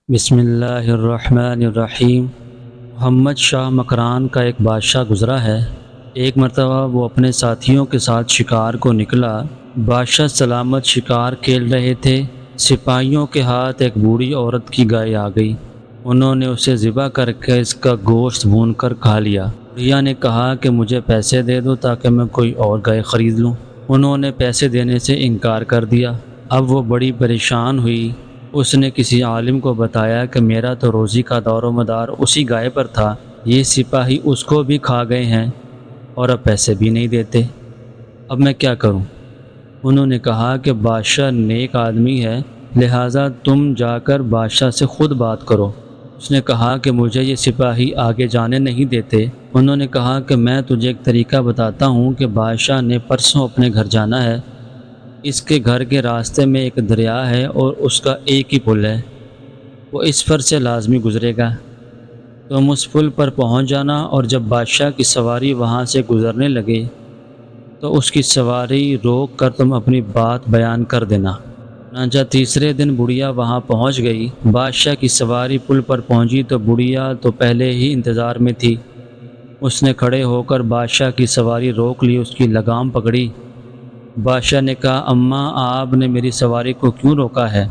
بسم اللہ الرحمن الرحیم۔ محمد شاہ مکران کا ایک بادشاہ گزرا ہے۔ ایک مرتبہ وہ اپنے ساتھیوں کے ساتھ شکار کو نکلا۔ بادشاہ سلامت شکار کھیل رہے تھے۔ سپاہیوں کے ہاتھ ایک بوڑھی عورت کی گائے آ گئی۔ انہوں نے اسے ذبح کر کے اس کا گوشت بھون کر کھا لیا۔ بڑھیا نے کہا کہ مجھے پیسے دے دو تاکہ میں کوئی اور گائے خرید لوں۔ انہوں نے پیسے دینے سے انکار کر دیا۔ اب وہ بڑی پریشان ہوئی۔ اس نے کسی عالم کو بتایا کہ میرا تو روزی کا دور و مدار اسی گائے پر تھا، یہ سپاہی اس کو بھی کھا گئے ہیں اور اب پیسے بھی نہیں دیتے، اب میں کیا کروں؟ انہوں نے کہا کہ بادشاہ نیک آدمی ہے، لہٰذا تم جا کر بادشاہ سے خود بات کرو۔ اس نے کہا کہ مجھے یہ سپاہی آگے جانے نہیں دیتے۔ انہوں نے کہا کہ میں تجھے ایک طریقہ بتاتا ہوں کہ بادشاہ نے پرسوں اپنے گھر جانا ہے۔ اس کے گھر کے راستے میں ایک دریا ہے اور اس کا ایک ہی پل ہے، وہ اس پر سے لازمی گزرے گا۔ تم اس پل پر پہنچ جانا اور جب بادشاہ کی سواری وہاں سے گزرنے لگے تو اس کی سواری روک کر تم اپنی بات بیان کر دینا۔ چنانچہ تیسرے دن بڑھیا وہاں پہنچ گئی۔ بادشاہ کی سواری پل پر پہنچی تو بڑھیا تو پہلے ہی انتظار میں تھی۔ اس نے کھڑے ہو کر بادشاہ کی سواری روک لی، اس کی لگام پکڑی۔ بادشاہ نے کہا، اماں آپ نے میری سواری کو کیوں روکا ہے؟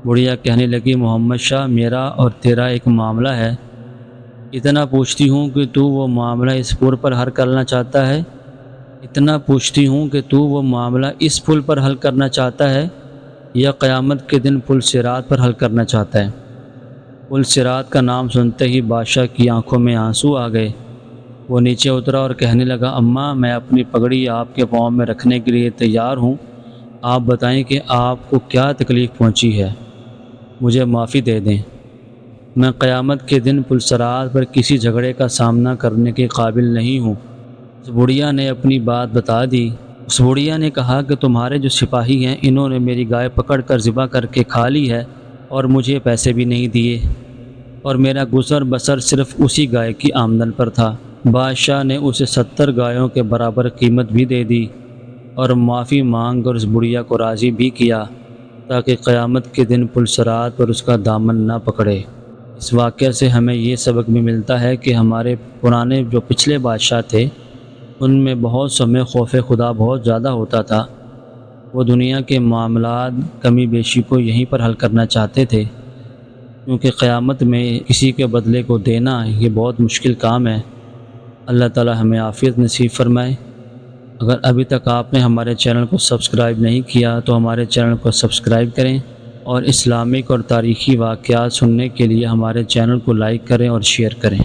بڑھیا کہنے لگی، محمد شاہ میرا اور تیرا ایک معاملہ ہے، اتنا پوچھتی ہوں کہ تو وہ معاملہ اس پل پر حل کرنا چاہتا ہے؟ اتنا پوچھتی ہوں کہ تو وہ معاملہ اس پل پر حل کرنا چاہتا ہے یا قیامت کے دن پل صراط پر حل کرنا چاہتا ہے؟ پل صراط کا نام سنتے ہی بادشاہ کی آنکھوں میں آنسو آ گئے۔ وہ نیچے اترا اور کہنے لگا، اماں میں اپنی پگڑی آپ کے پاؤں میں رکھنے کے لیے تیار ہوں، آپ بتائیں کہ آپ کو کیا تکلیف پہنچی ہے، مجھے معافی دے دیں، میں قیامت کے دن پل صراط پر کسی جھگڑے کا سامنا کرنے کے قابل نہیں ہوں۔ اس بڑھیا نے اپنی بات بتا دی۔ اس بڑھیا نے کہا کہ تمہارے جو سپاہی ہیں انہوں نے میری گائے پکڑ کر ذبح کر کے کھا لی ہے اور مجھے پیسے بھی نہیں دیے، اور میرا گزر بسر صرف اسی گائے کی آمدن پر تھا۔ بادشاہ نے اسے 70 گایوں کے برابر قیمت بھی دے دی اور معافی مانگ کر اس بڑھیا کو راضی بھی کیا تاکہ قیامت کے دن پل صراط پر اس کا دامن نہ پکڑے۔ اس واقعہ سے ہمیں یہ سبق بھی ملتا ہے کہ ہمارے پرانے جو پچھلے بادشاہ تھے ان میں بہت سمے خوف خدا بہت زیادہ ہوتا تھا۔ وہ دنیا کے معاملات کمی بیشی کو یہیں پر حل کرنا چاہتے تھے، کیونکہ قیامت میں کسی کے بدلے کو دینا یہ بہت مشکل کام ہے۔ اللہ تعالی ہمیں عافیت نصیب فرمائے۔ اگر ابھی تک آپ نے ہمارے چینل کو سبسکرائب نہیں کیا تو ہمارے چینل کو سبسکرائب کریں، اور اسلامک اور تاریخی واقعات سننے کے لیے ہمارے چینل کو لائک کریں اور شیئر کریں۔